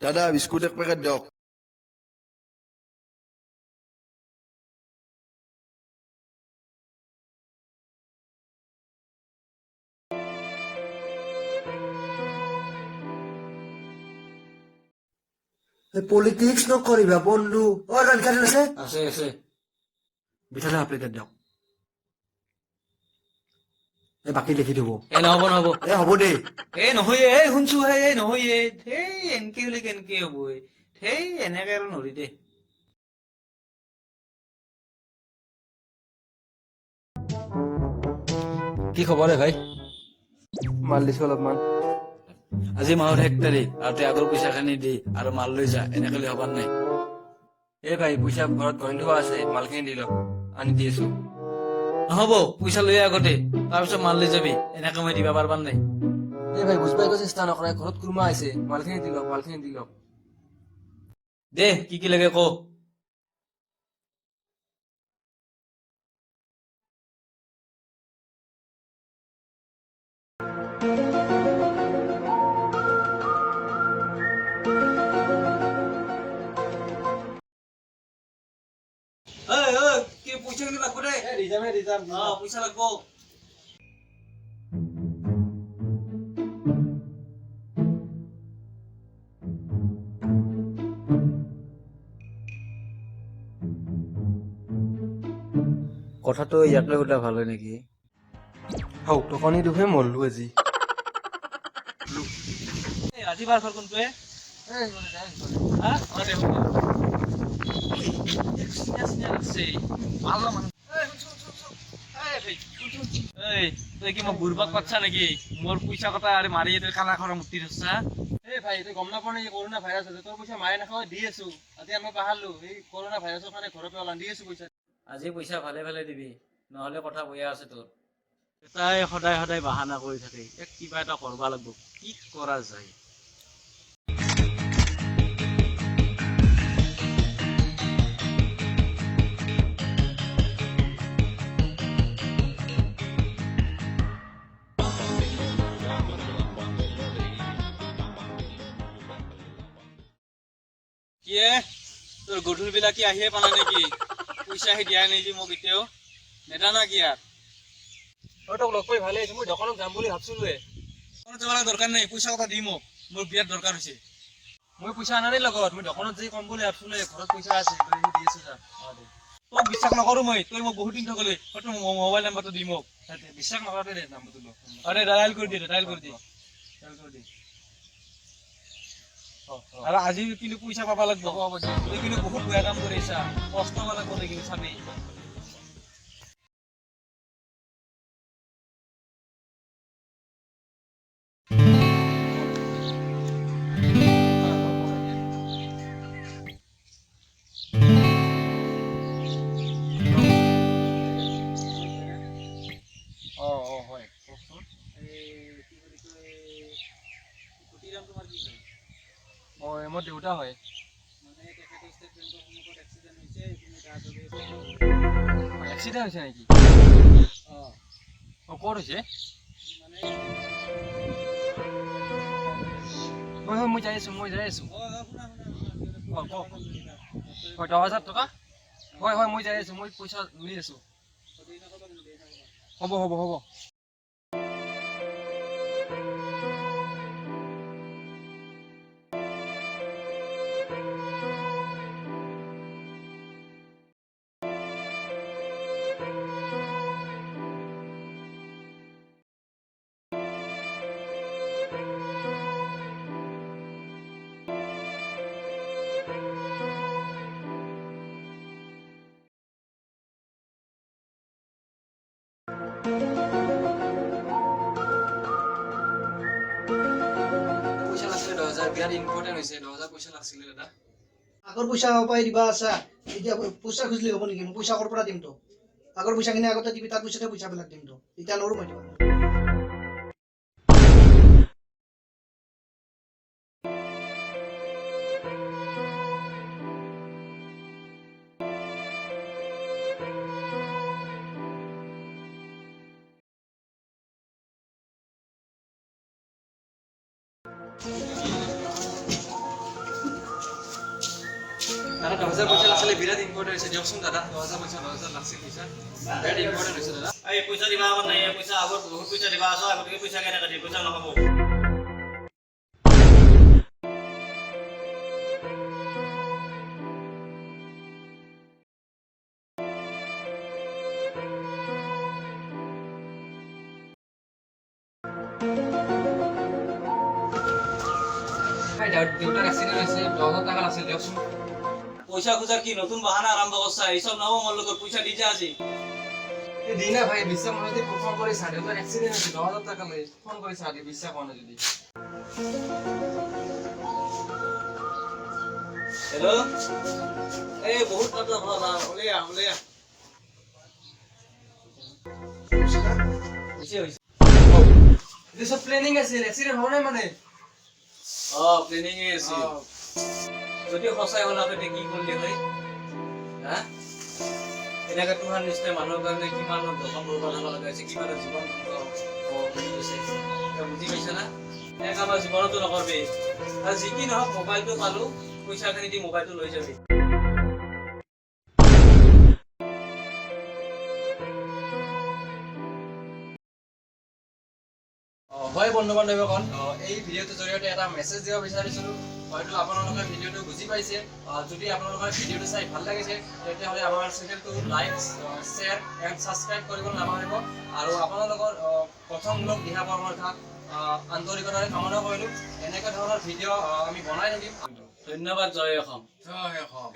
দাদা বিস্কুট এক পেকেট দিয়ক। পলিটিক্স নকৰিবা বন্ধু। ৰান কাৰ্ড আছে আছে আছে বিঠালে হাফ প্লেট দিয়ক। বাকী লিখি দিব। নহ'ব নহ'ব হ'ব দেই। নহয় শুনছো নহয় এনকে হলে কেনকে হ'ব এনেকে আৰু নৰি দে। কি খবৰ ভাই? মাল দিছো অলপমান। আজি মাহৰ 1 তাৰিখ আৰু আগৰ পইচা খিনি দি আৰু মাল লৈ যা, এনেকে লৈ হবাৰ নাই। ভাই পইচা ঘৰত গঢ়ি থোৱা আছে, মালখিনি দি লওক, আনি দি আছো। নহ'ব, পইচা লৈ আগতে তাৰপিছত মাল লৈ যাবি, এনেকে মই দিবা পাৰবাৰ নাই। ভাই বুজবা একো চেষ্টা নকৰে, ঘৰত কুৰমা আছে, মালখিনি দি লওক, মালখিনি দি লওক। দে কি লাগে ক। কি পইচা কিন্তু লাগব দে। পইচা লাগব। কথাটো ইয়াতে সোধা ভাল হয় নেকি? টকনি দুখে মৰলো আজি। আজি বাৰ ঘৰ কোনটোৱে? তই কি মই বুৰবাক পাচ্ছা নেকি? মোৰ পইচা কথা আৰু মাৰি তই খানা খৰা মুক্তি ধৰছা। ভাই তই গম নাপাৱ নেকি কৰোণা ভাইৰাছ আছে, তোৰ পইচা মায়ে নাখাওঁ দি আছো। আজি আমি পাহাৰলো এই কৰোণা ভাইৰাছৰ কাৰণে ঘৰৰ পৰা ওলান দি আছো পইচা। আজি পইচা ভালে ভালে দিবি, নহলে কথা বয়া আছে তোৰ। তাই সদায় সদায় বাহানা কৰি থাকে, কিবা এটা কৰবা লাগব, কি কৰা যায়। কিয়ে তোৰ গধুৰ বিলাক কি আহিয়ে পালা নেকি? পইচা আহি দিয়া নাই যে মোক এতিয়াও নেদা না কি আর? তোক লগ পাই ভালে হৈছে, মই দোকানত যাম বুলি ভাবছিলোৱে। তোমাৰ দৰকাৰ নাই, পইচা কথা দি মোক, মোৰ বিয়াত দৰকাৰ হৈছে। মই পইচা আনাৰে লগত, মই দোকানত যাই কম বুলি ভাবছিলো, ঘৰত পইচা আছে দি আছো যা। তোক বিশ্বাস নকৰো মই, তই মোক বহুত দিন থকলি, তোৰ মোবাইল নাম্বাৰটো দি মোক। বিশ্বাস নকৰাতে দে নাম্বাৰটো লগ। আৰে ডায়াল কৰি দি আৰু আজি কিন্তু পইচা পাবা লাগব। তই কিন্তু বহুত বেয়া কাম কৰিছা, কষ্ট পাবা লাগব তই কিন্তু চাবি। হয় কওকচোন। মোৰ দেউতা হয়। এক্সিডেণ্ট হৈছে নেকি? ক'ত হৈছে? হয় মই যাই আছো। কওক 10,000 টকা? হয় মই যাই আছো, মই পইচা লৈ আছো। হ'ব। পইচা লাগিছিলে 10,000, বিৰাট ইম্পৰ্টেণ্ট হৈছে, 10,000 পইচা লাগিছিলে দাদা। আগৰ পইচা পাই দিবা আছা, এতিয়া পইচা খুজিলে হ'ব নেকি? মই পইচা ক'ৰ পৰা দিম তো? আগৰ পইচাখিনি আগতে দিবি, তাৰ পিছতে পইচাবিলাক দিম তো, এতিয়া নৰো মই দিবা। দাদা 10,000 পইচা আছিলে বিৰাট ইম্পৰ্টেণ্ট হৈছে দিয়কচোন দাদা 10,000 পইচা লাগছিল পইচা বিৰাট ইম্পৰ্টেণ্ট হৈছে দাদা এই পইচা দিবা আগত নাই পইচা আগত বহুত পইচা দিবা আছে আগতকে পইচা কেনে কাটি পইচা নকব ভাই দেউতাৰ এক্সিডেণ্ট হৈছে 10,000 টাকা আছিল দিয়কচোন পইচা খোঁজার কি নতুন বাহানা আরম্ভ করছা এইসব নব মোর লগত পয়সা দিতে আছে এই দিনা ভাই বিশ্বাস মনে ফোন কৰি চা দেউতাৰ এক্সিডেণ্ট হৈছে 10,000 টাকা লৈ ফোন কৰি চা বিশ্বাস মনে যদি हेलो ए बहुत मतलब भाला ओले आ হৈছে এইটো সব প্লেনিং আছিল এক্সিডেণ্ট হোৱা নাই মানে প্লেনিং এ আছে যদি সঁচাই হলা পেটে কি করলি ভাই হ্যাঁ এনেকা তোমার নিশ্চয় মানুহৰ কাৰণে কিমান দোকান বনাব লগা আছে কিমান জীৱন বুঝি পাইছা না এক আমাৰ জীৱনতো নকৰবি আৰু যি কি নহওক মোবাইলটো পালো পইচাখিনি দি মোবাইলটো লৈ যাবি হয় বন্ধু বান্ধৱীসকল এই ভিডিঅ'টোৰ জৰিয়তে এটা মেছেজ দিব বিচাৰিছিলোঁ হয়তো আপোনালোকে ভিডিঅ'টো বুজি পাইছে যদি আপোনালোকৰ ভিডিঅ'টো চাই ভাল লাগিছে তেতিয়াহ'লে আমাৰ চেনেলটো লাইক শ্বেয়াৰ এণ্ড ছাবস্ক্ৰাইব কৰিব নাপাহৰিব আৰু আপোনালোকৰ গঠনমূলক দিহা পৰামৰ্শ আন্তৰিকতাৰে কামনা কৰিলোঁ এনেকুৱা ধৰণৰ ভিডিঅ' আমি বনাই থাকিম ধন্যবাদ জয় অসম জয় অসম